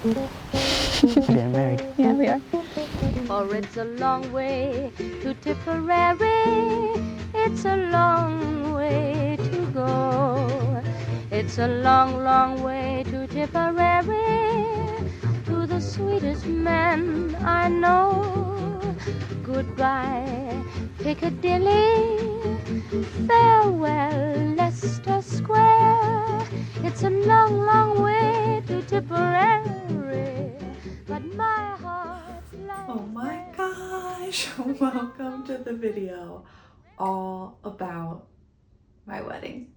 We're getting married. Yeah, we are. For it's a long way to Tipperary. It's a long way to go. It's a long, long way to Tipperary, to the sweetest man I know. Goodbye, Piccadilly. Farewell, Leicester Square. It's a long, long way to Tipperary, but my heart lies Oh my gosh, welcome to the video all about my wedding.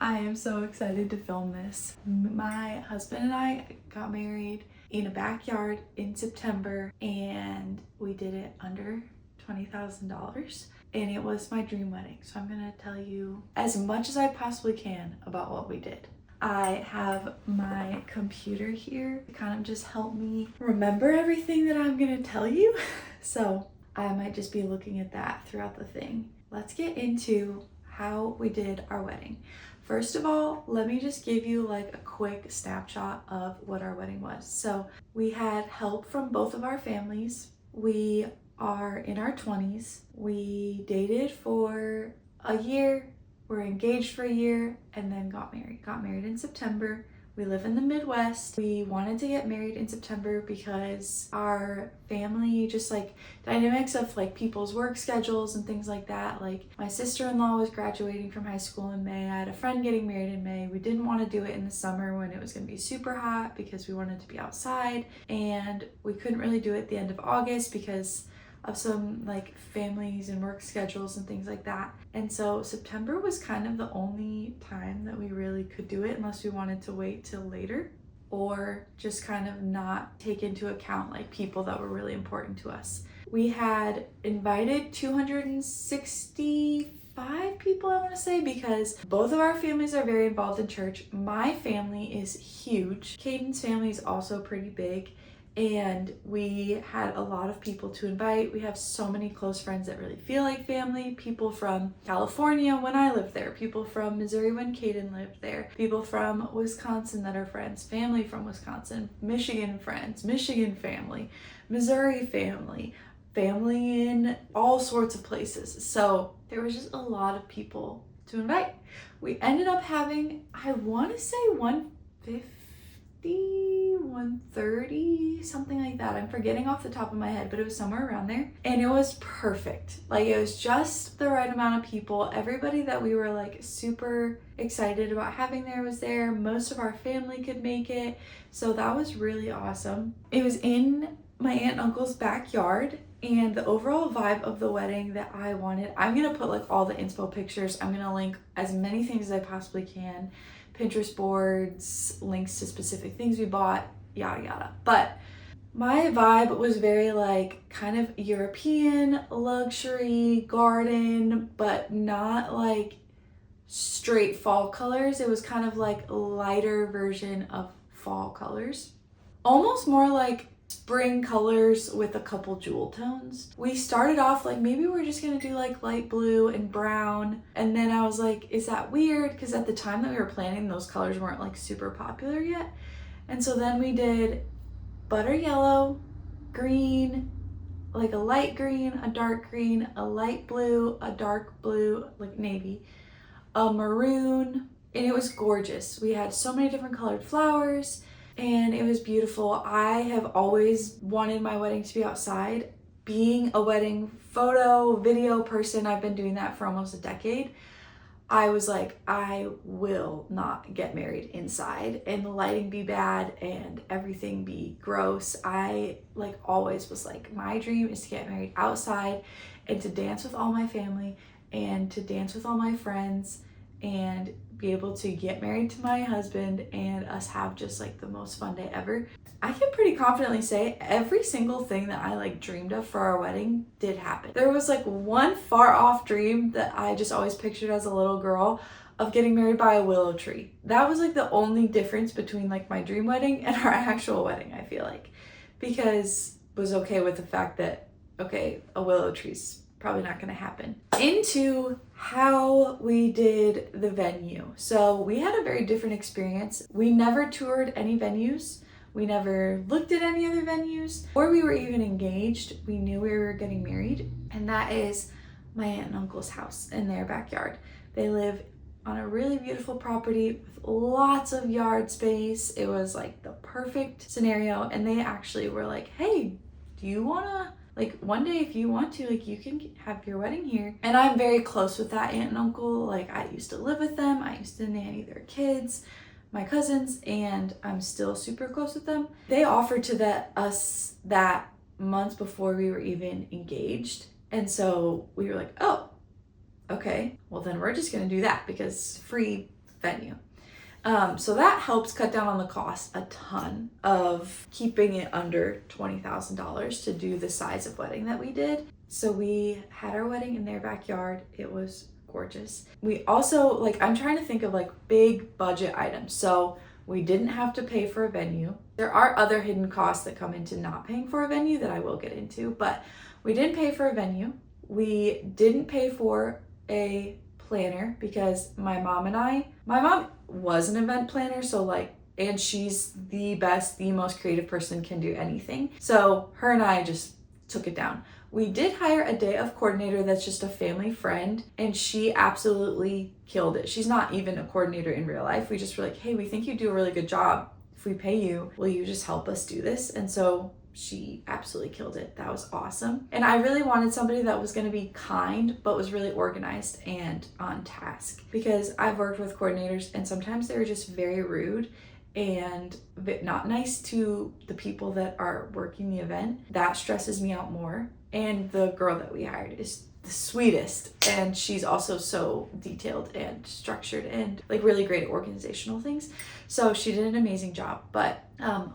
I am so excited to film this. My husband and I got married in a backyard in September, and we did it under $20,000, and it was my dream wedding. So I'm gonna tell you as much as I possibly can about what we did. I have my computer here to kind of just help me remember everything that I'm gonna tell you. So I might just be looking at that throughout the thing. Let's get into how we did our wedding. First of all, let me just give you like a quick snapshot of what our wedding was. So we had help from both of our families. We are in our 20s. We dated for a year, were engaged for a year, and then got married. Got married in September. We live in the Midwest. We wanted to get married in September because our family, just like dynamics of like people's work schedules and things like that. Like my sister-in-law was graduating from high school in May. I had a friend getting married in May. We didn't want to do it in the summer when it was going to be super hot because we wanted to be outside, and we couldn't really do it at the end of August because of some like families and work schedules and things like that. And so September was kind of the only time that we really could do it, unless we wanted to wait till later or just kind of not take into account like people that were really important to us. We had invited 265 people, I want to say, because both of our families are very involved in church. My family is huge. Caden's family is also pretty big, and we had a lot of people to invite. We have so many close friends that really feel like family. People from California when I lived there, people from Missouri when Caden lived there, people from Wisconsin that are friends, family from Wisconsin, Michigan friends, Michigan family, Missouri family, family in all sorts of places. So there was just a lot of people to invite. We ended up having, I want to say 150, 130, something like that. I'm forgetting off the top of my head, but it was somewhere around there. And it was perfect. Like it was just the right amount of people. Everybody that we were like super excited about having there was there. Most of our family could make it. So that was really awesome. It was in my aunt and uncle's backyard, and the overall vibe of the wedding that I wanted, I'm gonna put like all the inspo pictures. I'm gonna link as many things as I possibly can. Pinterest boards, links to specific things we bought, yada yada. But my vibe was very like kind of European luxury garden, but not like straight fall colors. It was kind of like a lighter version of fall colors. Almost more like spring colors with a couple jewel tones. We started off like maybe we're just gonna do like light blue and brown, and then I was like, is that weird? Because at the time that we were planning, those colors weren't like super popular yet. And so then we did butter yellow, green, like a light green, a dark green, a light blue, a dark blue, like navy, a maroon, and it was gorgeous. We had so many different colored flowers, and it was beautiful. I have always wanted my wedding to be outside. Being a wedding photo, video person, I've been doing that for almost a decade. I was like, I will not get married inside and the lighting be bad and everything be gross. I like always was like, my dream is to get married outside and to dance with all my family and to dance with all my friends and be able to get married to my husband and us have just like the most fun day ever. I can pretty confidently say every single thing that I like dreamed of for our wedding did happen. There was like one far off dream that I just always pictured as a little girl of getting married by a willow tree. That was like the only difference between like my dream wedding and our actual wedding, I feel like, because I was okay with the fact that, okay, a willow tree's probably not gonna happen. Into how we did the venue. So we had a very different experience. We never toured any venues. We never looked at any other venues, or we were even engaged. We knew we were getting married, and that is my aunt and uncle's house in their backyard. They live on a really beautiful property with lots of yard space. It was like the perfect scenario, and they actually were like, hey, do you wanna, like, one day if you want to, like, you can have your wedding here. And I'm very close with that aunt and uncle. Like, I used to live with them, I used to nanny their kids, my cousins, and I'm still super close with them. They offered to us that months before we were even engaged, and so we were like, oh, okay, well then we're just gonna do that because free venue. So that helps cut down on the cost a ton of keeping it under $20,000 to do the size of wedding that we did. So we had our wedding in their backyard. It was gorgeous. We also, like, I'm trying to think of like big budget items. So we didn't have to pay for a venue. There are other hidden costs that come into not paying for a venue that I will get into, but we didn't pay for a venue. We didn't pay for a planner because my mom was an event planner, so like, and she's the best, the most creative person, can do anything. So her and I just took it down. We did hire a day of coordinator that's just a family friend, and she absolutely killed it. She's not even a coordinator in real life. We just were like, hey, we think you do a really good job. If we pay you, will you just help us do this? And so she absolutely killed it. That was awesome. And I really wanted somebody that was going to be kind, but was really organized and on task, because I've worked with coordinators and sometimes they're just very rude and not nice to the people that are working the event. That stresses me out more. And the girl that we hired is the sweetest, and she's also so detailed and structured and like really great at organizational things. So she did an amazing job. But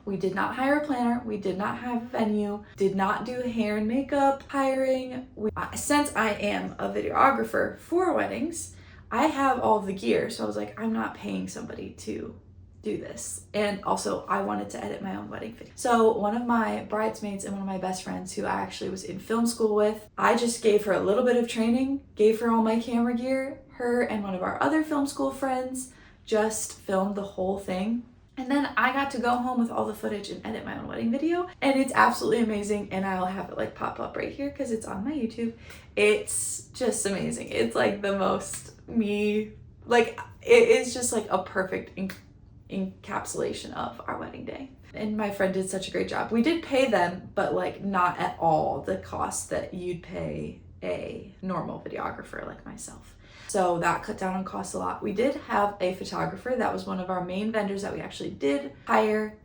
we did not hire a planner, we did not have a venue, did not do hair and makeup hiring. Since I am a videographer for weddings, I have all the gear, so I was like, I'm not paying somebody to do this. And also I wanted to edit my own wedding video. So one of my bridesmaids and one of my best friends, who I actually was in film school with, I just gave her a little bit of training, gave her all my camera gear. Her and one of our other film school friends just filmed the whole thing. And then I got to go home with all the footage and edit my own wedding video. And it's absolutely amazing. And I'll have it like pop up right here because it's on my YouTube. It's just amazing. It's like the most me, like it is just like a perfect encapsulation of our wedding day. And my friend did such a great job. We did pay them, but like not at all the cost that you'd pay a normal videographer like myself. So that cut down on costs a lot. We did have a photographer. That was one of our main vendors that we actually did hire.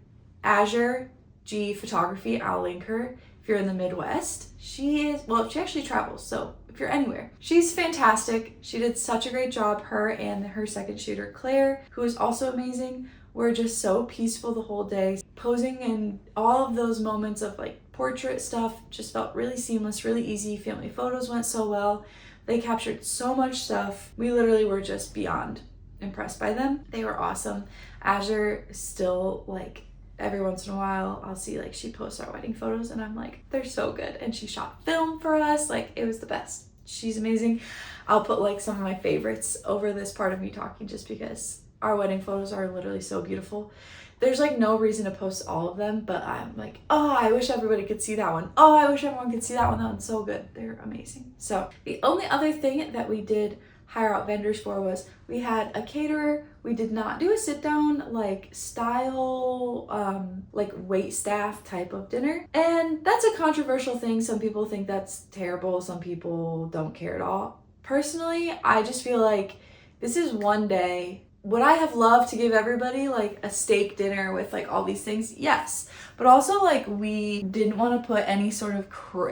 Azure G Photography. I'll link her if you're in the Midwest. She actually travels, so if you're anywhere, she's fantastic. She did such a great job. Her and her second shooter, Claire, who is also amazing, were just so peaceful the whole day. Posing and all of those moments of like portrait stuff just felt really seamless, really easy. Family photos went so well. They captured so much stuff. We literally were just beyond impressed by them. They were awesome. Azure still, like, every once in a while I'll see like she posts our wedding photos and I'm like, they're so good. And she shot film for us. Like, it was the best. She's amazing. I'll put like some of my favorites over this part of me talking just because our wedding photos are literally so beautiful. There's like no reason to post all of them, but I'm like, oh, I wish everybody could see that one. Oh, I wish everyone could see that one. That one's so good. They're amazing. So the only other thing that we did hire out vendors for was we had a caterer. We did not do a sit down like style, like wait staff type of dinner. And that's a controversial thing. Some people think that's terrible. Some people don't care at all. Personally, I just feel like this is one day. Would I have loved to give everybody like a steak dinner with like all these things? Yes. But also like we didn't want to put any sort of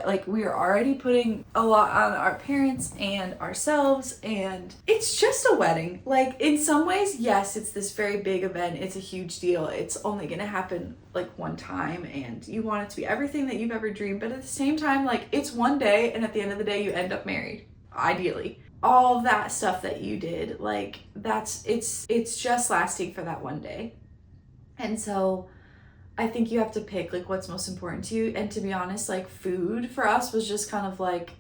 like we were already putting a lot on our parents and ourselves, and it's just a wedding. Like in some ways, yes, it's this very big event. It's a huge deal. It's only going to happen like one time and you want it to be everything that you've ever dreamed. But at the same time, like it's one day and at the end of the day you end up married, ideally. All of that stuff that you did, like it's just lasting for that one day. And so I think you have to pick like what's most important to you. And to be honest, like food for us was just kind of like,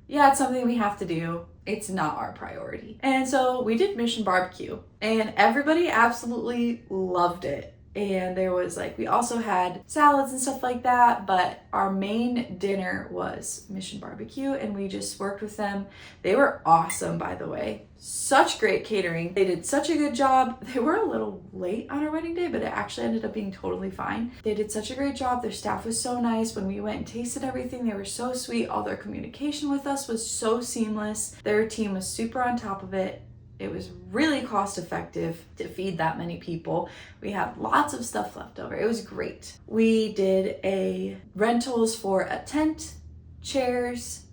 yeah, it's something we have to do. It's not our priority. And so we did Mission Barbecue and everybody absolutely loved it. And there was like, we also had salads and stuff like that, but our main dinner was Mission Barbecue, and we just worked with them. They were awesome, by the way. Such great catering. They did such a good job. They were a little late on our wedding day, but it actually ended up being totally fine. They did such a great job. Their staff was so nice. When we went and tasted everything, they were so sweet. All their communication with us was so seamless. Their team was super on top of it. It was really cost effective to feed that many people. We had lots of stuff left over. It was great. We did a rentals for a tent, chairs,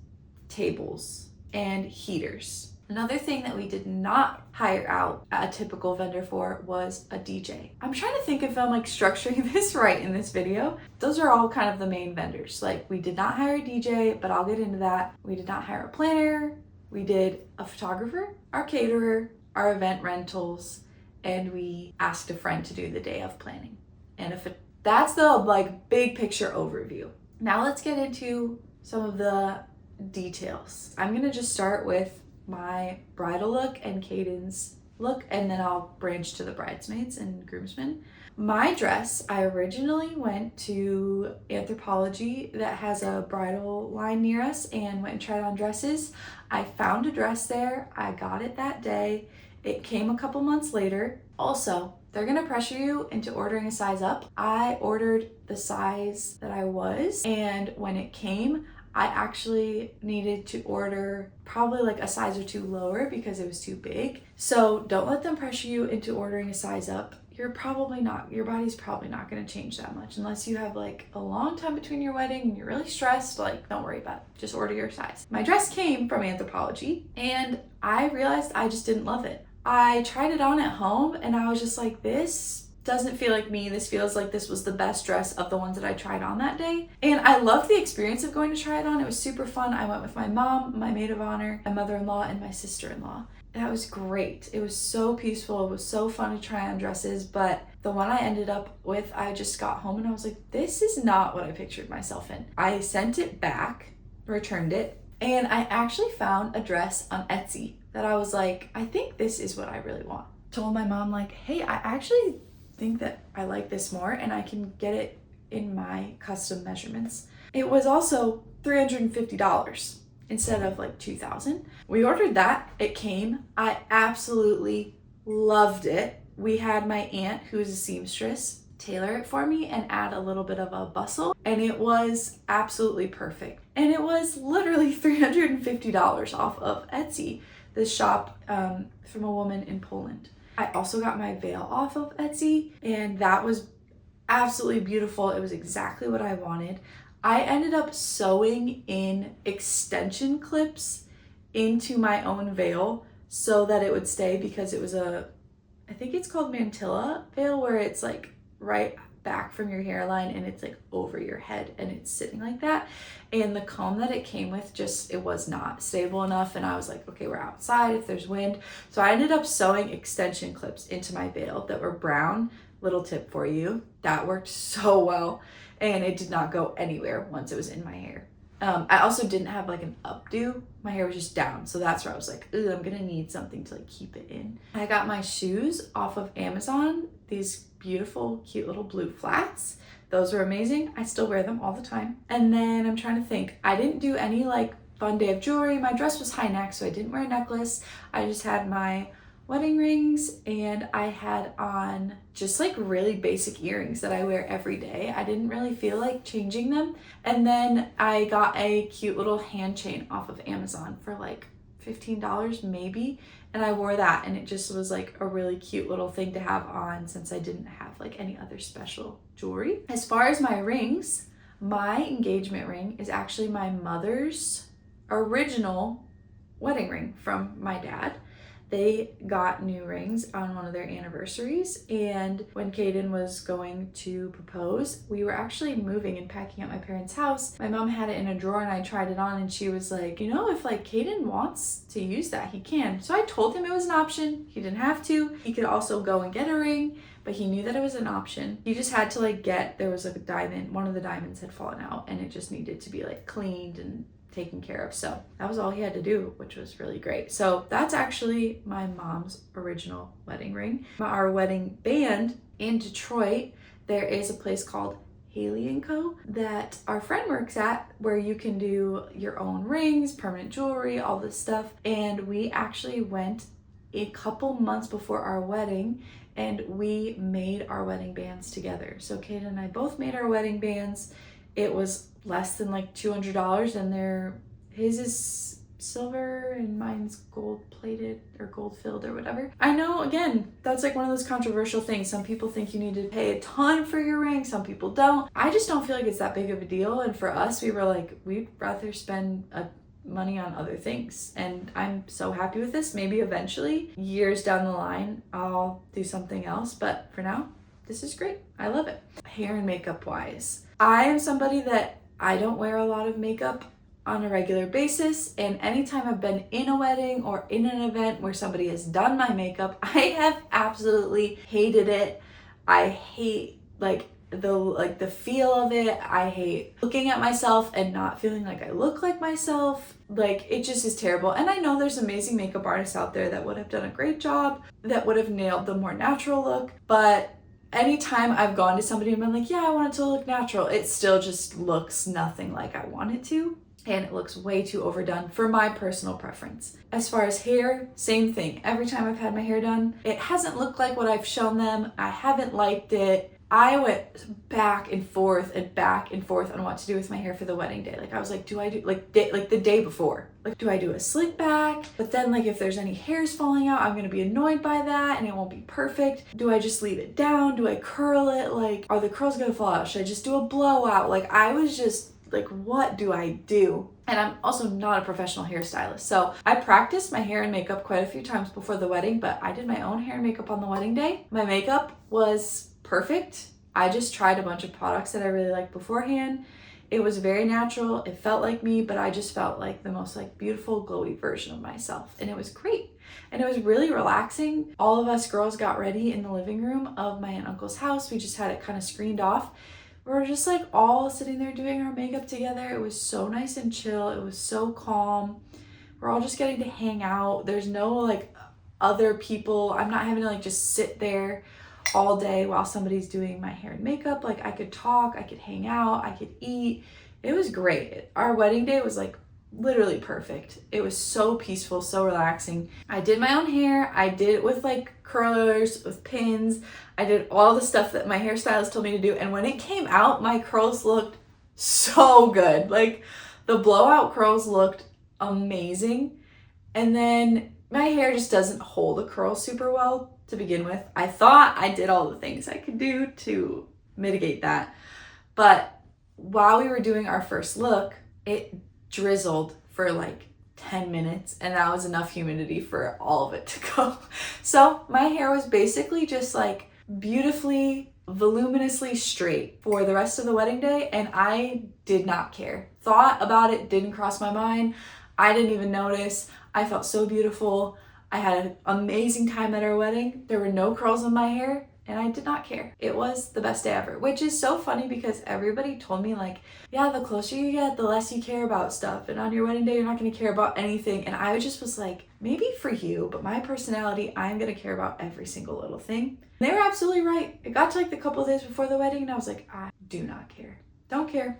tables, and heaters. Another thing that we did not hire out a typical vendor for was a DJ. I'm trying to think if I'm like structuring this right in this video. Those are all kind of the main vendors. Like, we did not hire a DJ, but I'll get into that. We did not hire a planner. We did a photographer, our caterer, our event rentals, and we asked a friend to do the day of planning. And that's the like big picture overview. Now let's get into some of the details. I'm gonna just start with my bridal look and Caden's look, and then I'll branch to the bridesmaids and groomsmen. My dress, I originally went to Anthropologie that has a bridal line near us and went and tried on dresses. I found a dress there. I got it that day. It came a couple months later. Also, they're gonna pressure you into ordering a size up. I ordered the size that I was, and when it came, I actually needed to order probably like a size or two lower because it was too big. So don't let them pressure you into ordering a size up. Your body's probably not going to change that much unless you have like a long time between your wedding and you're really stressed. Like, don't worry about it. Just order your size. My dress came from Anthropologie and I realized I just didn't love it. I tried it on at home and I was just like, this doesn't feel like me. This feels like this was the best dress of the ones that I tried on that day. And I loved the experience of going to try it on. It was super fun. I went with my mom, my maid of honor, my mother-in-law, and my sister-in-law. That was great. It was so peaceful. It was so fun to try on dresses, but the one I ended up with, I just got home and I was like, this is not what I pictured myself in. I sent it back, returned it, and I actually found a dress on Etsy that I was like, I think this is what I really want. Told my mom like, hey, I actually think that I like this more and I can get it in my custom measurements. It was also $350. Instead of like $2,000. We ordered that, it came. I absolutely loved it. We had my aunt, who is a seamstress, tailor it for me and add a little bit of a bustle, and it was absolutely perfect. And it was literally $350 off of Etsy, this shop from a woman in Poland. I also got my veil off of Etsy, and that was absolutely beautiful. It was exactly what I wanted. I ended up sewing in extension clips into my own veil so that it would stay, because it was I think it's called mantilla veil, where it's like right back from your hairline and it's like over your head and it's sitting like that. And the comb that it came with it was not stable enough, and I was like, okay, we're outside if there's wind. So I ended up sewing extension clips into my veil that were brown. Little tip for you, that worked so well. And it did not go anywhere once it was in my hair. I also didn't have like an updo. My hair was just down. So that's where I was like, ooh, I'm gonna need something to like keep it in. I got my shoes off of Amazon. These beautiful, cute little blue flats. Those were amazing. I still wear them all the time. And then I'm trying to think. I didn't do any like fun day of jewelry. My dress was high neck, so I didn't wear a necklace. I just had my wedding rings, and I had on just like really basic earrings that I wear every day. I didn't really feel like changing them. And then I got a cute little hand chain off of Amazon for like $15 maybe, and I wore that, and it just was like a really cute little thing to have on since I didn't have like any other special jewelry. As far as my rings, my engagement ring is actually my mother's original wedding ring from my dad. They got new rings on one of their anniversaries, and when Caden was going to propose, we were actually moving and packing up my parents' house. My mom had it in a drawer and I tried it on, and she was like, you know, if like Caden wants to use that, he can. So I told him it was an option. He didn't have to. He could also go and get a ring, but he knew that it was an option. He just had to like there was like a diamond, one of the diamonds had fallen out, and it just needed to be like cleaned and taken care of. So that was all he had to do, which was really great. So that's actually my mom's original wedding ring. Our wedding band In Detroit, there is a place called Haley & Co. that our friend works at, where you can do your own rings, permanent jewelry, all this stuff. And we actually went a couple months before our wedding and we made our wedding bands together. So Kate and I both made our wedding bands. It was less than like $200, and his is silver and mine's gold plated or gold filled or whatever. I know, again, that's like one of those controversial things. Some people think you need to pay a ton for your ring, some people don't. I just don't feel like it's that big of a deal. And for us, we were like, we'd rather spend money on other things. And I'm so happy with this. Maybe eventually, years down the line, I'll do something else. But for now, this is great. I love it. Hair and makeup wise, I am somebody that I don't wear a lot of makeup on a regular basis, and anytime I've been in a wedding or in an event where somebody has done my makeup, I have absolutely hated it. I hate the feel of it. I hate looking at myself and not feeling like I look like myself. Like, it just is terrible. And I know there's amazing makeup artists out there that would have done a great job, that would have nailed the more natural look, but anytime I've gone to somebody and been like, yeah, I want it to look natural, it still just looks nothing like I want it to. And it looks way too overdone for my personal preference. As far as hair, same thing. Every time I've had my hair done, it hasn't looked like what I've shown them. I haven't liked it. I went back and forth on what to do with my hair for the wedding day. Like, I was like, do I do the day before? Like, do I do a slick back? But then, like, if there's any hairs falling out, I'm gonna be annoyed by that and it won't be perfect. Do I just leave it down? Do I curl it? Like, are the curls gonna fall out? Should I just do a blowout? Like, I was just like, what do I do? And I'm also not a professional hairstylist. So I practiced my hair and makeup quite a few times before the wedding, but I did my own hair and makeup on the wedding day. My makeup was perfect. I just tried a bunch of products that I really liked beforehand. It was very natural. It felt like me, but I just felt like the most like beautiful, glowy version of myself. And it was great. And it was really relaxing. All of us girls got ready in the living room of my aunt and uncle's house. We just had it kind of screened off. We were just like all sitting there doing our makeup together. It was so nice and chill. It was so calm. We're all just getting to hang out. There's no like other people. I'm not having to like just sit there all day while somebody's doing my hair and makeup. Like, I could talk, I could hang out, I could eat. It was great. Our wedding day was like literally perfect. It was so peaceful, so relaxing. I did my own hair. I did it with like curlers, with pins. I did all the stuff that my hairstylist told me to do. And when it came out, my curls looked so good. Like, the blowout curls looked amazing. And then my hair just doesn't hold a curl super well to begin with. I thought I did all the things I could do to mitigate that. But while we were doing our first look, it drizzled for like 10 minutes, and that was enough humidity for all of it to go. So my hair was basically just like beautifully, voluminously straight for the rest of the wedding day, and I did not care. Thought about it, didn't cross my mind. I didn't even notice. I felt so beautiful. I had an amazing time at our wedding. There were no curls in my hair, and I did not care. It was the best day ever, which is so funny because everybody told me like, yeah, the closer you get, the less you care about stuff. And on your wedding day, you're not gonna care about anything. And I just was like, maybe for you, but my personality, I'm gonna care about every single little thing. And they were absolutely right. It got to like the couple of days before the wedding and I was like, I do not care. Don't care.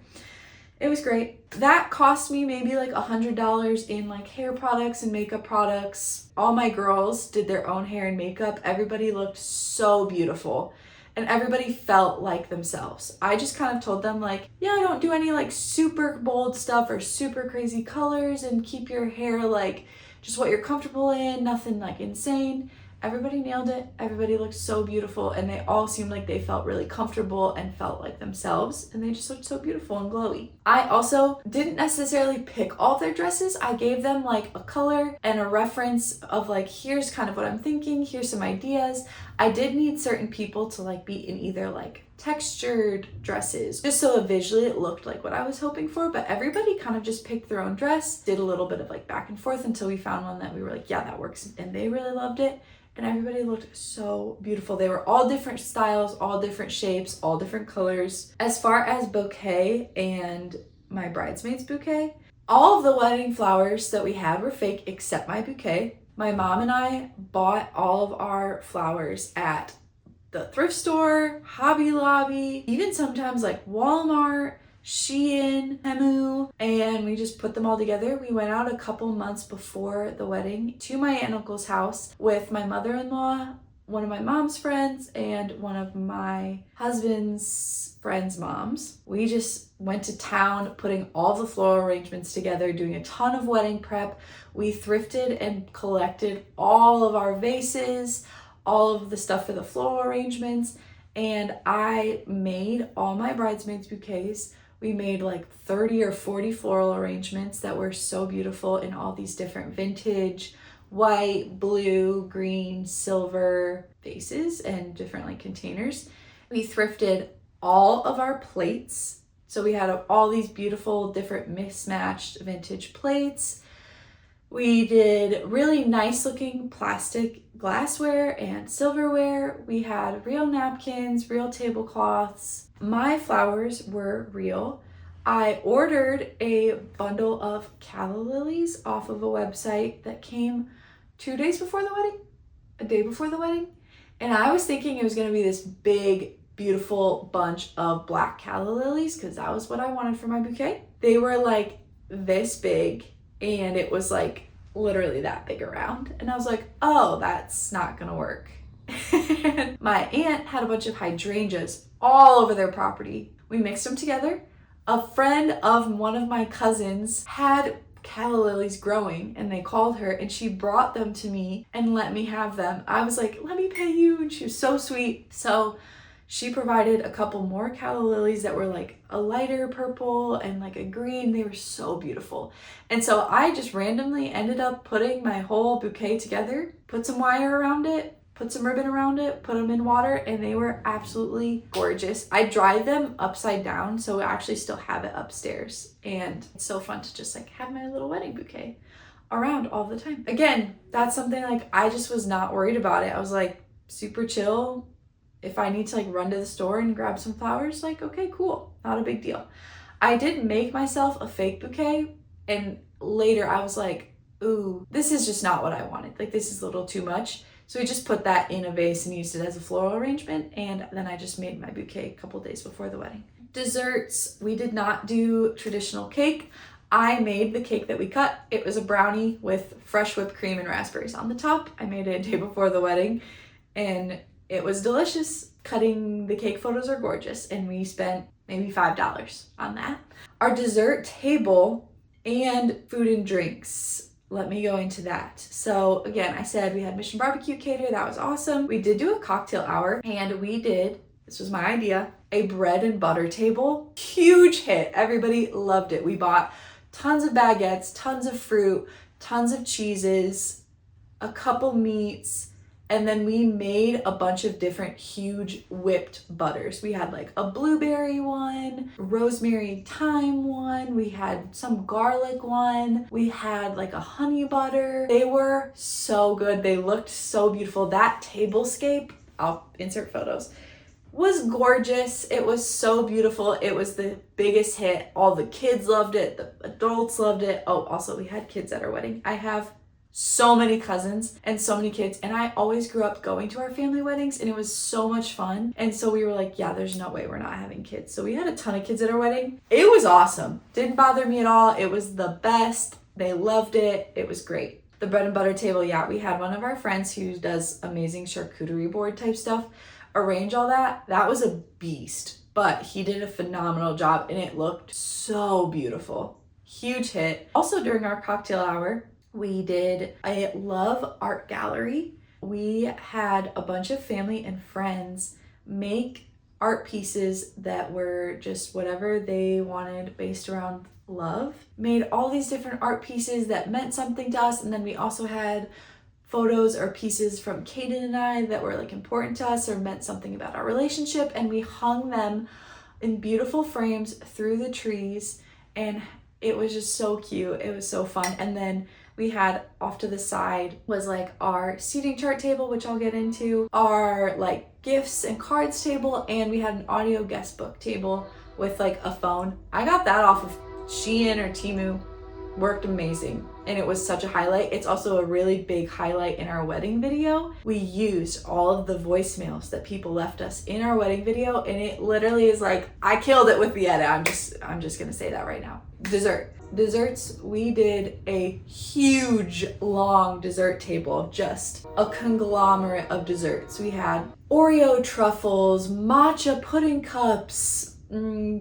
It was great. That cost me maybe like $100 in like hair products and makeup products. All my girls did their own hair and makeup. Everybody looked so beautiful and everybody felt like themselves. I just kind of told them like, yeah, I don't do any like super bold stuff or super crazy colors, and keep your hair like just what you're comfortable in, nothing like insane. Everybody nailed it. Everybody looked so beautiful, and they all seemed like they felt really comfortable and felt like themselves, and they just looked so beautiful and glowy. I also didn't necessarily pick all their dresses. I gave them like a color and a reference of like, here's kind of what I'm thinking, here's some ideas. I did need certain people to like be in either like textured dresses, just so visually it looked like what I was hoping for, but everybody kind of just picked their own dress, did a little bit of like back and forth until we found one that we were like, yeah, that works, and they really loved it. And everybody looked so beautiful. They were all different styles, all different shapes, all different colors. As far as bouquet and my bridesmaid's bouquet, all of the wedding flowers that we had were fake except my bouquet. My mom and I bought all of our flowers at the thrift store, Hobby Lobby, even sometimes like Walmart, Shein, Temu, and we just put them all together. We went out a couple months before the wedding to my aunt and uncle's house with my mother-in-law, one of my mom's friends, and one of my husband's friends' moms. We just went to town putting all the floral arrangements together, doing a ton of wedding prep. We thrifted and collected all of our vases, all of the stuff for the floral arrangements, and I made all my bridesmaids' bouquets. We made like 30 or 40 floral arrangements that were so beautiful in all these different vintage, white, blue, green, silver vases and different like containers. We thrifted all of our plates. So we had all these beautiful different mismatched vintage plates. We did really nice looking plastic glassware and silverware. We had real napkins, real tablecloths. My flowers were real. I ordered a bundle of calla lilies off of a website that came 2 days before the wedding, a day before the wedding. And I was thinking it was gonna be this big, beautiful bunch of black calla lilies because that was what I wanted for my bouquet. They were like this big and it was like literally that big around. And I was like, oh, that's not gonna work. My aunt had a bunch of hydrangeas all over their property. We mixed them together. A friend of one of my cousins had calla lilies growing and they called her and she brought them to me and let me have them. I was like, let me pay you. And she was so sweet. So she provided a couple more calla lilies that were like a lighter purple and like a green. They were so beautiful. And so I just randomly ended up putting my whole bouquet together, put some wire around it, put some ribbon around it, put them in water, and they were absolutely gorgeous. I dried them upside down, so I actually still have it upstairs. And it's so fun to just like have my little wedding bouquet around all the time. Again, that's something like I just was not worried about it. I was like super chill. If I need to like run to the store and grab some flowers, like, okay, cool, not a big deal. I did make myself a fake bouquet, and later I was like, ooh, this is just not what I wanted. Like, this is a little too much. So we just put that in a vase and used it as a floral arrangement. And then I just made my bouquet a couple days before the wedding. Desserts, we did not do traditional cake. I made the cake that we cut. It was a brownie with fresh whipped cream and raspberries on the top. I made it a day before the wedding and it was delicious. Cutting the cake photos are gorgeous and we spent maybe $5 on that. Our dessert table and food and drinks. Let me go into that. So again, I said we had Mission Barbecue cater. That was awesome. We did do a cocktail hour and we did, this was my idea, a bread and butter table. Huge hit. Everybody loved it. We bought tons of baguettes, tons of fruit, tons of cheeses, a couple meats, and then we made a bunch of different huge whipped butters. We had like a blueberry one, rosemary thyme one, we had some garlic one, we had like a honey butter. They were so good. They looked so beautiful. That tablescape, I'll insert photos, was gorgeous. It was so beautiful. It was the biggest hit. All the kids loved it. The adults loved it. Oh, also we had kids at our wedding. I have so many cousins and so many kids, and I always grew up going to our family weddings and it was so much fun. And so we were like, yeah, there's no way we're not having kids. So we had a ton of kids at our wedding. It was awesome. Didn't bother me at all. It was the best. They loved it. It was great. The bread and butter table, yeah, we had one of our friends who does amazing charcuterie board type stuff arrange all that. That was a beast, but he did a phenomenal job and it looked so beautiful. Huge hit. Also during our cocktail hour, we did a love art gallery. We had a bunch of family and friends make art pieces that were just whatever they wanted based around love. Made all these different art pieces that meant something to us. And then we also had photos or pieces from Kaden and I that were like important to us or meant something about our relationship. And we hung them in beautiful frames through the trees. And it was just so cute. It was so fun. And then we had off to the side was like our seating chart table, which I'll get into, our like gifts and cards table, and we had an audio guest book table with like a phone. I got that off of Shein or Temu. worked amazing, and it was such a highlight. It's also a really big highlight in our wedding video. We used all of the voicemails that people left us in our wedding video, and it literally is like, I killed it with the edit. I'm just gonna say that right now. Desserts, we did a huge long dessert table, just a conglomerate of desserts. We had Oreo truffles, matcha pudding cups,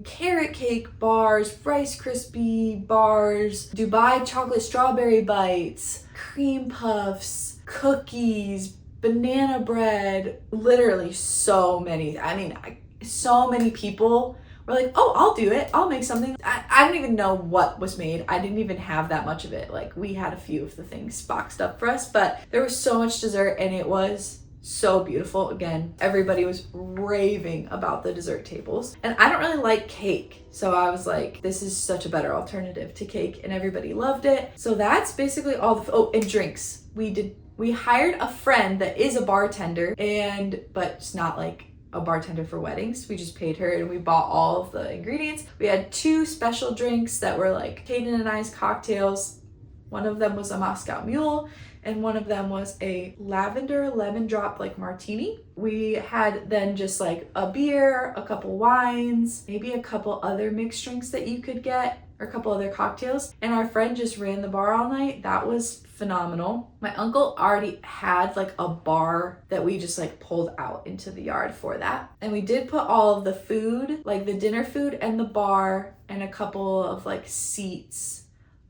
carrot cake bars, Rice Krispie bars, Dubai chocolate strawberry bites, cream puffs, cookies, banana bread, literally so many. I mean, so many people were like, oh, I'll do it. I'll make something. I don't even know what was made. I didn't even have that much of it. Like, we had a few of the things boxed up for us, but there was so much dessert and it was so beautiful. Again, everybody was raving about the dessert tables. And I don't really like cake. So I was like, this is such a better alternative to cake, and everybody loved it. So that's basically all and drinks. We hired a friend that is a bartender, but it's not like a bartender for weddings. We just paid her and we bought all of the ingredients. We had 2 special drinks that were like Kaden and I's cocktails. One of them was a Moscow Mule, and one of them was a lavender lemon drop like martini. We had then just like a beer, a couple wines, maybe a couple other mixed drinks that you could get, or a couple other cocktails. And our friend just ran the bar all night. That was phenomenal. My uncle already had like a bar that we just like pulled out into the yard for that. And we did put all of the food, like the dinner food and the bar, and a couple of like seats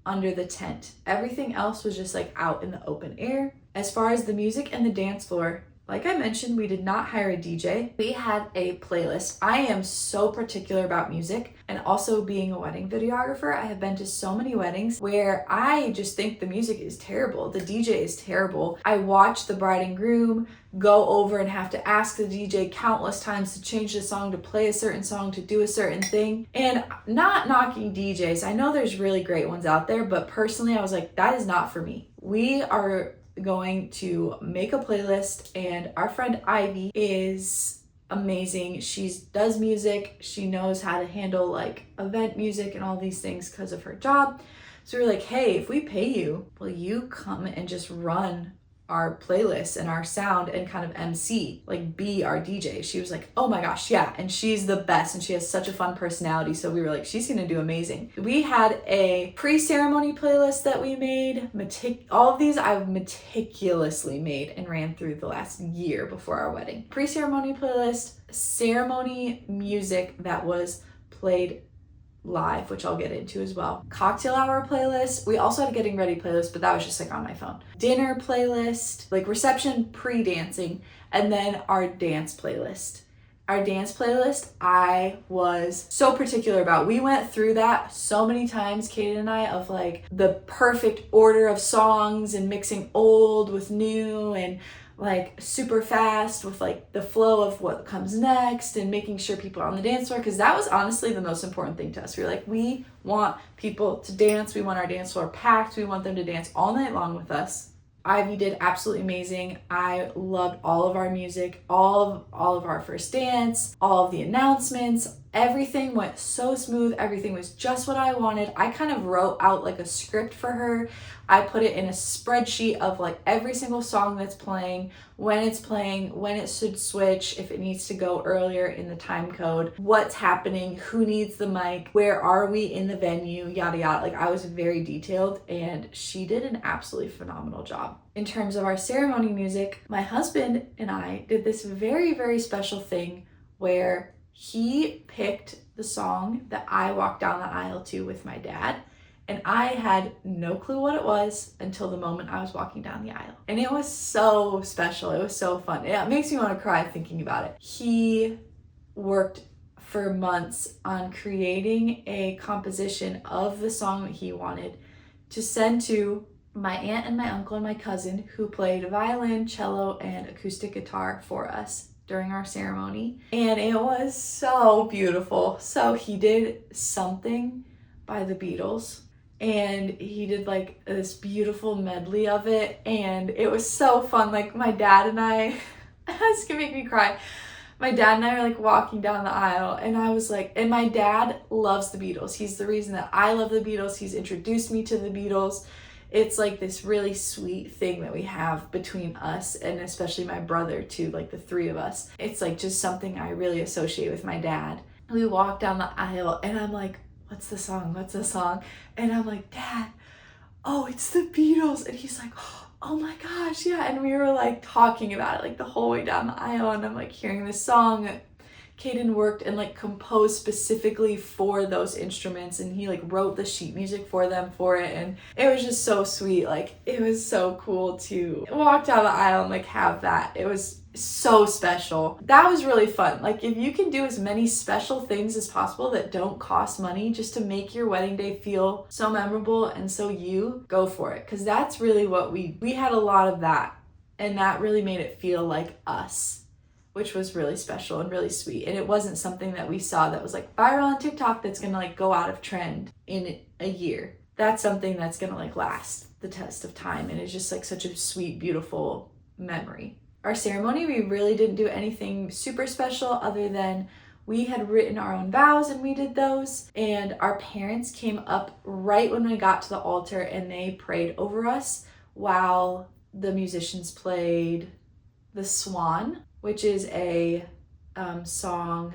under the tent. Everything else was just like out in the open air. As far as the music and the dance floor, like I mentioned, we did not hire a DJ. We had a playlist. I am so particular about music, and also being a wedding videographer, I have been to so many weddings where I just think the music is terrible. The DJ is terrible. I watch the bride and groom go over and have to ask the DJ countless times to change the song, to play a certain song, to do a certain thing. And not knocking DJs. I know there's really great ones out there, but personally I was like, that is not for me. We are going to make a playlist, and our friend Ivy is amazing. She does music. She knows how to handle like event music and all these things because of her job. So we're like, hey, if we pay you, will you come and just run our playlist and our sound and kind of MC, like be our DJ? She was like, oh my gosh, yeah. And she's the best, and she has such a fun personality. So we were like, she's gonna do amazing. We had a pre-ceremony playlist that we made. All of these I've meticulously made and ran through the last year before our wedding. Pre-ceremony playlist, ceremony music that was played live, which I'll get into as well. Cocktail hour playlist. We also had a getting ready playlist, but that was just like on my phone. Dinner playlist, like reception pre-dancing, and then our dance playlist. Our dance playlist, I was so particular about. We went through that so many times, Kaden and I, of like the perfect order of songs and mixing old with new and like super fast with like the flow of what comes next and making sure people are on the dance floor, because that was honestly the most important thing to us. We were like, we want people to dance. We want our dance floor packed. We want them to dance all night long with us. Ivy did absolutely amazing. I loved all of our music, all of our first dance, all of the announcements. Everything went so smooth. Everything was just what I wanted. I kind of wrote out like a script for her. I put it in a spreadsheet of like every single song that's playing, when it should switch, if it needs to go earlier in the time code, what's happening, who needs the mic, where are we in the venue, yada yada. Like, I was very detailed, and she did an absolutely phenomenal job. In terms of our ceremony music, my husband and I did this very, very special thing where he picked the song that I walked down the aisle to with my dad. And I had no clue what it was until the moment I was walking down the aisle. And it was so special. It was so fun. It makes me want to cry thinking about it. He worked for months on creating a composition of the song that he wanted to send to my aunt and my uncle and my cousin, who played violin, cello, and acoustic guitar for us during our ceremony. And it was so beautiful. So he did Something by the Beatles, and he did like this beautiful medley of it, and it was so fun. Like, my dad and I, it's gonna make me cry. my dad and I are like walking down the aisle, and I was like, and my dad loves the Beatles. He's the reason that I love the Beatles. He's introduced me to the Beatles. It's like this really sweet thing that we have between us, and especially my brother too, like the three of us. It's like just something I really associate with my dad. We walk down the aisle and I'm like, what's the song? What's the song? And I'm like, Dad, oh, it's the Beatles. And he's like, oh my gosh, yeah. And we were like talking about it like the whole way down the aisle, and I'm like hearing this song that Caden worked and like composed specifically for those instruments, and he like wrote the sheet music for them for it, and it was just so sweet. Like it was so cool to walk down the aisle and like have that. It was so special. That was really fun. Like if you can do as many special things as possible that don't cost money just to make your wedding day feel so memorable and so you, go for it, because that's really what we had a lot of that, and that really made it feel like us, which was really special and really sweet. And it wasn't something that we saw that was like viral on TikTok that's gonna like go out of trend in a year. That's something that's gonna like last the test of time, and it's just like such a sweet, beautiful memory. Our ceremony, we really didn't do anything super special other than we had written our own vows and we did those, and our parents came up right when we got to the altar and they prayed over us while the musicians played The Swan, which is a song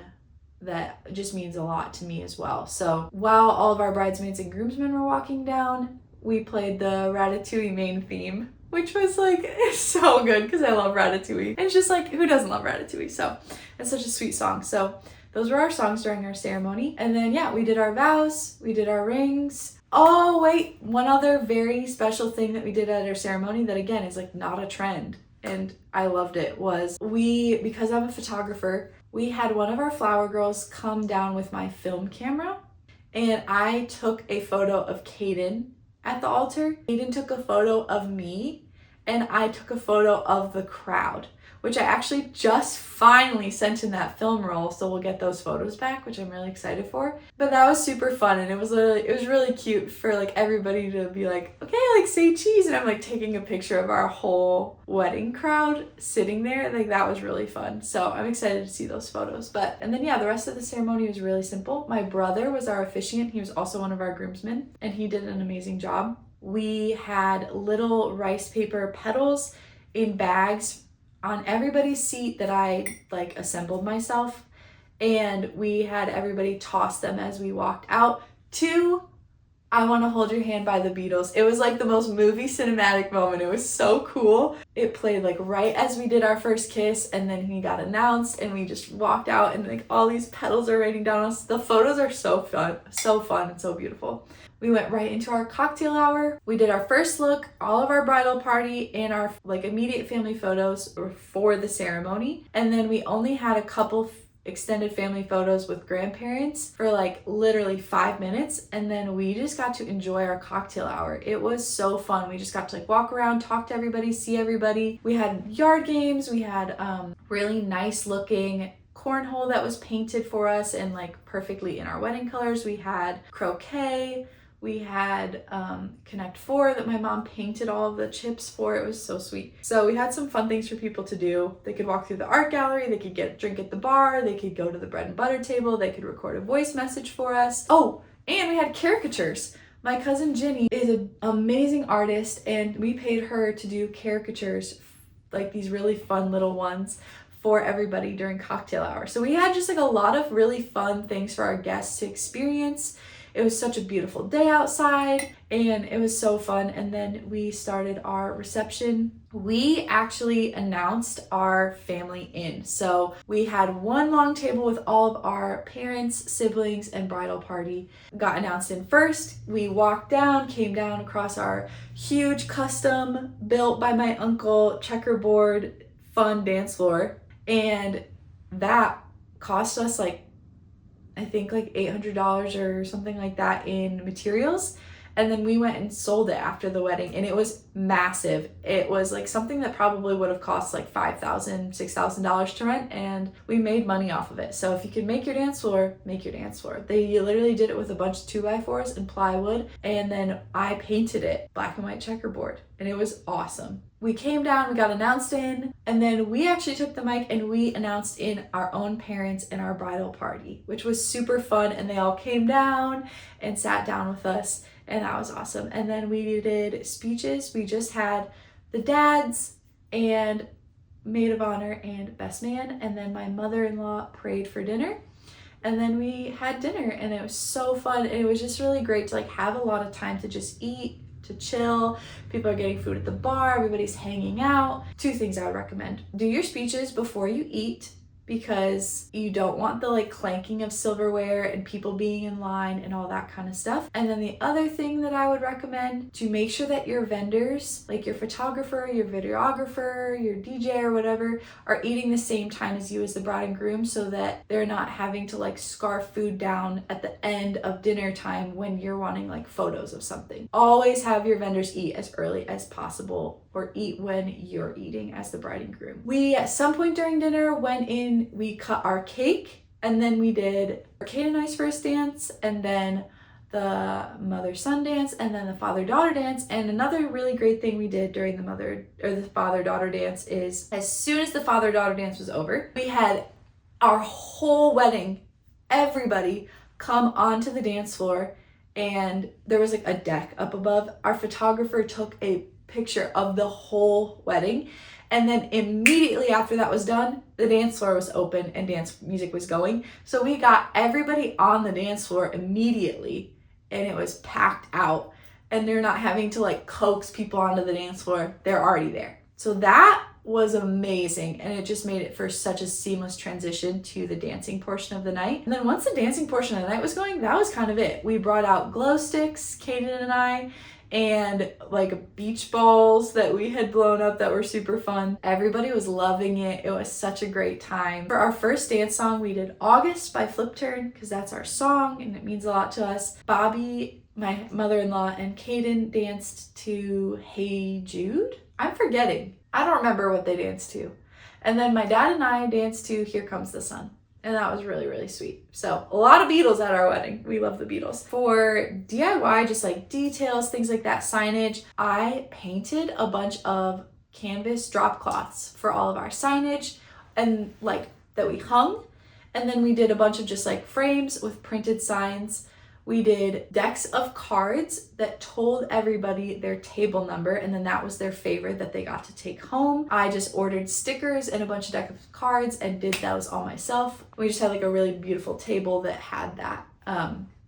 that just means a lot to me as well. So while all of our bridesmaids and groomsmen were walking down, we played the Ratatouille main theme, which was like so good because I love Ratatouille. And it's just like, who doesn't love Ratatouille? So it's such a sweet song. So those were our songs during our ceremony. And then yeah, we did our vows, we did our rings. Oh wait, one other very special thing that we did at our ceremony that again is like not a trend, and I loved it, was because I'm a photographer, we had one of our flower girls come down with my film camera, and I took a photo of Caden at the altar. Caden took a photo of me, and I took a photo of the crowd, which I actually just finally sent in that film roll, so we'll get those photos back, which I'm really excited for. But that was super fun, and it was really cute for like everybody to be like, okay, like say cheese, and I'm like taking a picture of our whole wedding crowd sitting there. Like that was really fun. So I'm excited to see those photos. And then yeah, the rest of the ceremony was really simple. My brother was our officiant. He was also one of our groomsmen, and he did an amazing job. We had little rice paper petals in bags on everybody's seat that I like assembled myself, and we had everybody toss them as we walked out to I Want to Hold Your Hand by the Beatles. It was like the most movie cinematic moment. It was so cool. It played like right as we did our first kiss, and then he got announced and we just walked out, and like all these petals are raining down on us. The photos are so fun and so beautiful. We went right into our cocktail hour. We did our first look, all of our bridal party, and our like immediate family photos for the ceremony. And then we only had a couple extended family photos with grandparents for like literally 5 minutes, and then we just got to enjoy our cocktail hour. It was so fun. We just got to like walk around, talk to everybody, see everybody. We had yard games. We had really nice looking cornhole that was painted for us and like perfectly in our wedding colors. We had croquet. We had Connect 4 that my mom painted all of the chips for. It was so sweet. So we had some fun things for people to do. They could walk through the art gallery, they could get a drink at the bar, they could go to the bread and butter table, they could record a voice message for us. Oh, and we had caricatures. My cousin Ginny is an amazing artist, and we paid her to do caricatures, like these really fun little ones for everybody during cocktail hour. So we had just like a lot of really fun things for our guests to experience. It was such a beautiful day outside, and it was so fun. And then we started our reception. We actually announced our family in. So we had one long table with all of our parents, siblings, and bridal party got announced in first. We walked down, came down across our huge custom built by my uncle checkerboard fun dance floor. And that cost us like I think like $800 or something like that in materials. And then we went and sold it after the wedding, and it was massive. It was like something that probably would have cost like $5,000, $6,000 to rent, and we made money off of it. So if you can make your dance floor, make your dance floor. They literally did it with a bunch of 2x4s and plywood, and then I painted it black and white checkerboard, and it was awesome. We came down, we got announced in, and then we actually took the mic and we announced in our own parents and our bridal party, which was super fun. And they all came down and sat down with us, and that was awesome. And then we did speeches. We just had the dads and maid of honor and best man, and then my mother-in-law prayed for dinner. And then we had dinner, and it was so fun. And it was just really great to like have a lot of time to just eat, to chill. People are getting food at the bar, everybody's hanging out. 2 things I would recommend. Do your speeches before you eat, because you don't want the like clanking of silverware and people being in line and all that kind of stuff. And then the other thing that I would recommend, to make sure that your vendors, like your photographer, your videographer, your DJ or whatever, are eating the same time as you as the bride and groom, so that they're not having to like scarf food down at the end of dinner time when you're wanting like photos of something. Always have your vendors eat as early as possible, or eat when you're eating as the bride and groom. We, at some point during dinner, went in, we cut our cake, and then we did Kate and I's first dance, and then the mother-son dance, and then the father-daughter dance. And another really great thing we did during the father-daughter dance is, as soon as the father-daughter dance was over, we had our whole wedding, everybody come onto the dance floor, and there was like a deck up above. Our photographer took a picture of the whole wedding, and then immediately after that was done, the dance floor was open and dance music was going. So we got everybody on the dance floor immediately, and it was packed out, and they're not having to like coax people onto the dance floor. They're already there. So that was amazing, and it just made it for such a seamless transition to the dancing portion of the night. And then once the dancing portion of the night was going, that was kind of it. We brought out glow sticks, Kaden and I, and like beach balls that we had blown up that were super fun. Everybody was loving it. It was such a great time. For our first dance song, we did August by Flip Turn, because that's our song and it means a lot to us. Bobby, my mother-in-law, and Kaden danced to Hey Jude. I'm forgetting. I don't remember what they danced to. And then my dad and I danced to Here Comes the Sun. And that was really, really sweet. So a lot of Beatles at our wedding. We love the Beatles. For DIY, just like details, things like that, signage, I painted a bunch of canvas drop cloths for all of our signage, and like that we hung. And then we did a bunch of just like frames with printed signs. We did decks of cards that told everybody their table number, and then that was their favorite that they got to take home. I just ordered stickers and a bunch of decks of cards and did those all myself. We just had like a really beautiful table that had that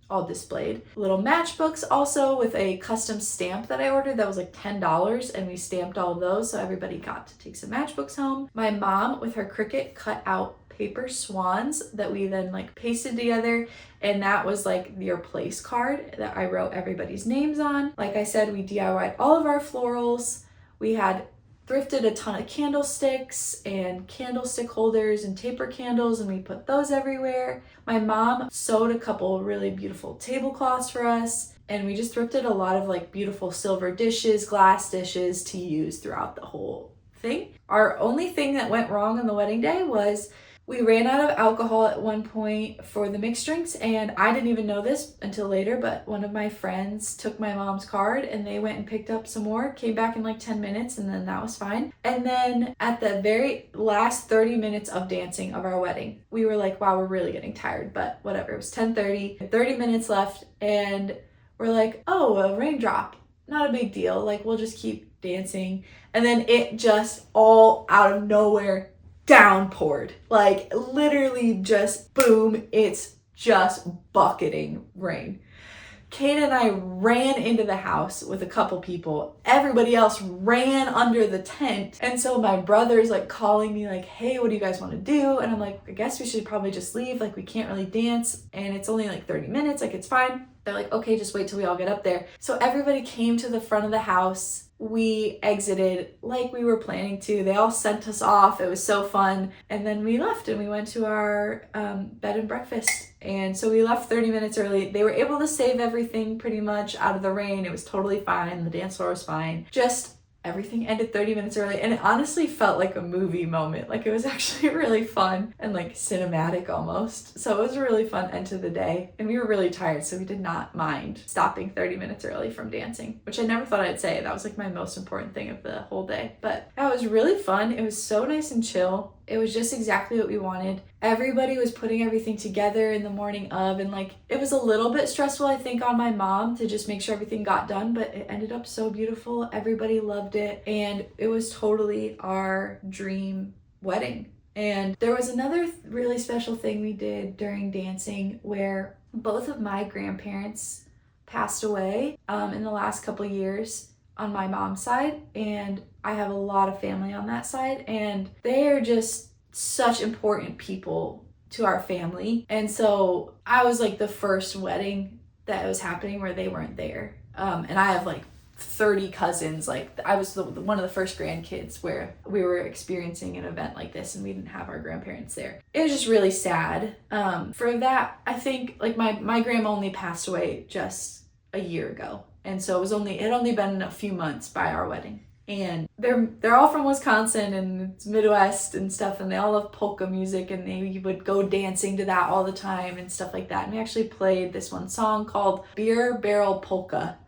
all displayed. Little matchbooks also with a custom stamp that I ordered that was like $10, and we stamped all of those, so everybody got to take some matchbooks home. My mom with her Cricut cut out paper swans that we then like pasted together, and that was like your place card that I wrote everybody's names on. Like I said, we DIY'd all of our florals. We had thrifted a ton of candlesticks and candlestick holders and taper candles, and we put those everywhere. My mom sewed a couple really beautiful tablecloths for us, and we just thrifted a lot of like beautiful silver dishes, glass dishes to use throughout the whole thing. Our only thing that went wrong on the wedding day was we ran out of alcohol at one point for the mixed drinks, and I didn't even know this until later, but one of my friends took my mom's card and they went and picked up some more, came back in like 10 minutes, and then that was fine. And then at the very last 30 minutes of dancing of our wedding, we were like, wow, we're really getting tired, but whatever. It was 10:30, 30 minutes left, and we're like, oh, a raindrop, not a big deal. Like, we'll just keep dancing. And then it just all out of nowhere downpoured, like literally just boom, it's just bucketing rain. Kate and I ran into the house with a couple people. Everybody else ran under the tent. And so my brother's like calling me like, hey, what do you guys want to do? And I'm like, I guess we should probably just leave. Like, we can't really dance and it's only like 30 minutes. Like, it's fine. They're like, okay, just wait till we all get up there. So everybody came to the front of the house. We exited like we were planning to. They all sent us off. It was so fun. And then we left and we went to our bed and breakfast. And so we left 30 minutes early. They were able to save everything pretty much out of the rain. It was totally fine. The dance floor was fine. Just everything ended 30 minutes early, and it honestly felt like a movie moment. Like, it was actually really fun and like cinematic almost. So it was a really fun end to the day, and we were really tired, so we did not mind stopping 30 minutes early from dancing, which I never thought I'd say. That was like my most important thing of the whole day. But that was really fun. It was so nice and chill. It was just exactly what we wanted. Everybody was putting everything together in the morning of, and like, it was a little bit stressful, I think, on my mom to just make sure everything got done, but it ended up so beautiful. Everybody loved it, and it was totally our dream wedding. And there was another really special thing we did during dancing where both of my grandparents passed away in the last couple years on my mom's side, and I have a lot of family on that side, and they are just such important people to our family. And so I was like the first wedding that was happening where they weren't there. And I have like 30 cousins. Like, I was one of the first grandkids where we were experiencing an event like this and we didn't have our grandparents there. It was just really sad. For that, I think like my grandma only passed away just a year ago. And so it had only been a few months by our wedding. And they're all from Wisconsin, and it's Midwest and stuff, and they all love polka music, and they would go dancing to that all the time and stuff like that. And we actually played this one song called Beer Barrel Polka.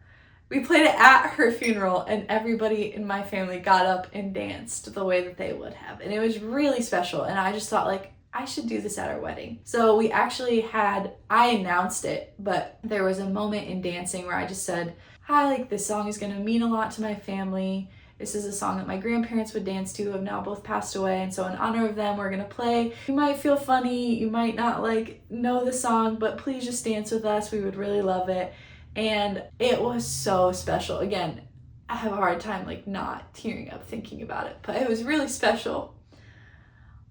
We played it at her funeral, and everybody in my family got up and danced the way that they would have. And it was really special, and I just thought, like, I should do this at our wedding. So we actually I announced it, but there was a moment in dancing where I just said, hi, like, this song is gonna mean a lot to my family. This is a song that my grandparents would dance to, who have now both passed away, and so in honor of them, we're gonna play. You might feel funny, you might not like know the song, but please just dance with us. We would really love it. And it was so special. Again, I have a hard time like not tearing up thinking about it, but it was really special.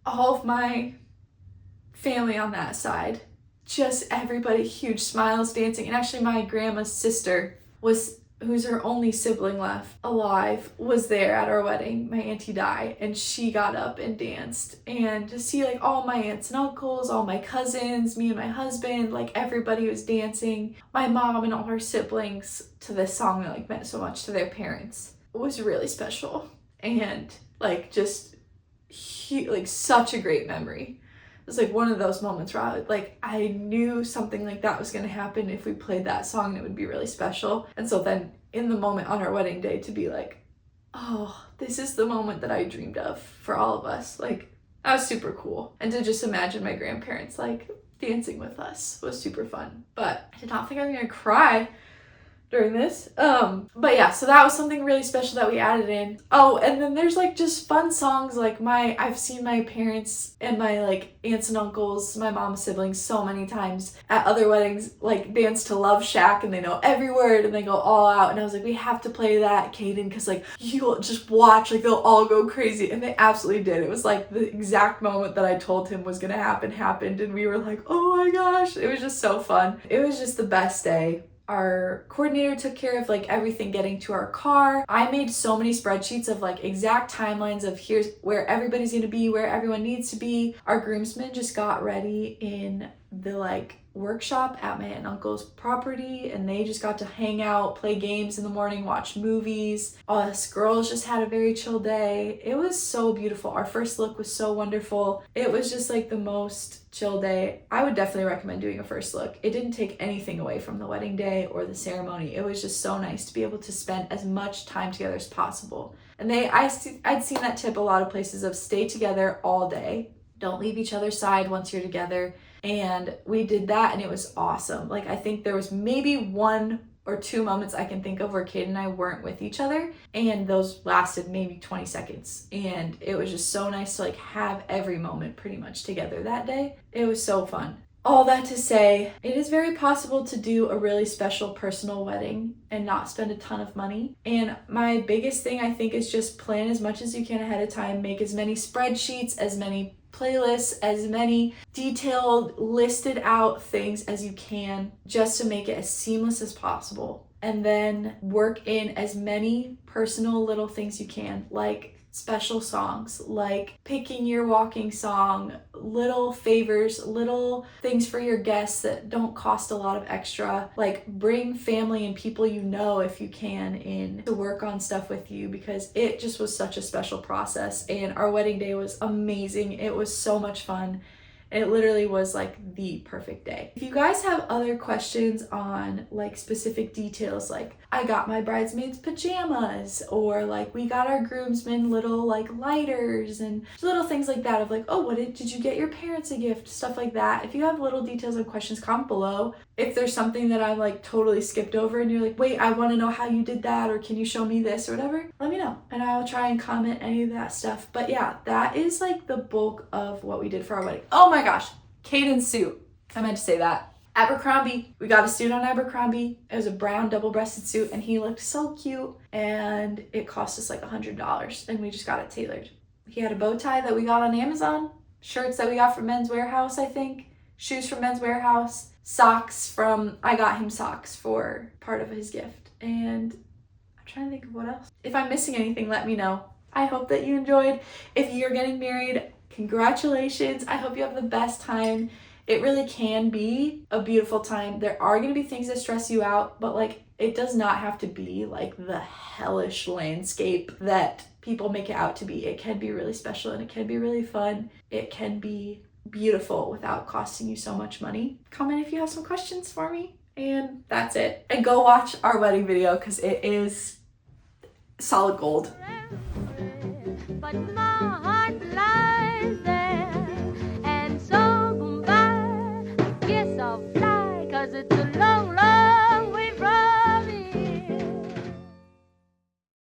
All of my family on that side, just everybody, huge smiles, dancing. And actually my grandma's sister who's her only sibling left alive, was there at our wedding. My auntie died, and she got up and danced. And to see like all my aunts and uncles, all my cousins, me and my husband, like everybody was dancing. My mom and all her siblings to this song that like meant so much to their parents. It was really special, and like just like such a great memory. It was like one of those moments where I knew something like that was going to happen if we played that song, and it would be really special. And so then in the moment on our wedding day to be like, oh, this is the moment that I dreamed of for all of us. Like, that was super cool. And to just imagine my grandparents like dancing with us was super fun. But I did not think I was going to cry during this. But yeah, so that was something really special that we added in. Oh, and then there's like just fun songs. Like I've seen my parents and my like aunts and uncles, my mom's siblings, so many times at other weddings, like dance to Love Shack, and they know every word and they go all out. And I was like, we have to play that, Kaden, because like you'll just watch, like they'll all go crazy. And they absolutely did. It was like the exact moment that I told him was gonna happen happened, and we were like, oh my gosh, it was just so fun. It was just the best day. Our coordinator took care of like everything getting to our car. I made so many spreadsheets of like exact timelines of here's where everybody's gonna be, where everyone needs to be. Our groomsmen just got ready in the like workshop at my aunt and uncle's property, and they just got to hang out, play games in the morning, watch movies. Us girls just had a very chill day. It was so beautiful. Our first look was so wonderful. It was just like the most chill day. I would definitely recommend doing a first look. It didn't take anything away from the wedding day or the ceremony. It was just so nice to be able to spend as much time together as possible. And I'd seen that tip a lot of places of stay together all day. Don't leave each other's side once you're together. And we did that, and it was awesome. Like, I think there was maybe 1 or 2 moments I can think of where Kate and I weren't with each other, and those lasted maybe 20 seconds. And it was just so nice to like have every moment pretty much together that day. It was so fun. All that to say, it is very possible to do a really special personal wedding and not spend a ton of money. And my biggest thing, I think, is just plan as much as you can ahead of time. Make as many spreadsheets, as many playlists, as many detailed, listed out things as you can, just to make it as seamless as possible. And then work in as many personal little things you can, like special songs, like picking your walking song, little favors, little things for your guests that don't cost a lot of extra. Like bring family and people you know, if you can, in to work on stuff with you, because it just was such a special process. And our wedding day was amazing. It was so much fun. It literally was like the perfect day. If you guys have other questions on like specific details, like I got my bridesmaids pajamas, or like we got our groomsmen little like lighters and little things like that, of like, oh, what did you get your parents a gift, stuff like that. If you have little details and questions, comment below. If there's something that I like totally skipped over and you're like, wait, I want to know how you did that, or can you show me this or whatever, let me know and I'll try and comment any of that stuff. But yeah, that is like the bulk of what we did for our wedding. Oh my gosh, Caden's suit. I meant to say that. Abercrombie. We got a suit on Abercrombie. It was a brown double-breasted suit and he looked so cute, and it cost us like $100 and we just got it tailored. He had a bow tie that we got on Amazon, shirts that we got from Men's Warehouse, I think, shoes from Men's Warehouse, socks from, I got him socks for part of his gift, and I'm trying to think of what else. If I'm missing anything, let me know. I hope that you enjoyed. If you're getting married, congratulations. I hope you have the best time. It really can be a beautiful time. There are going to be things that stress you out, but like it does not have to be like the hellish landscape that people make it out to be. It can be really special and it can be really fun. It can be beautiful without costing you so much money. Comment if you have some questions for me, and that's it. And go watch our wedding video because it is solid gold. But my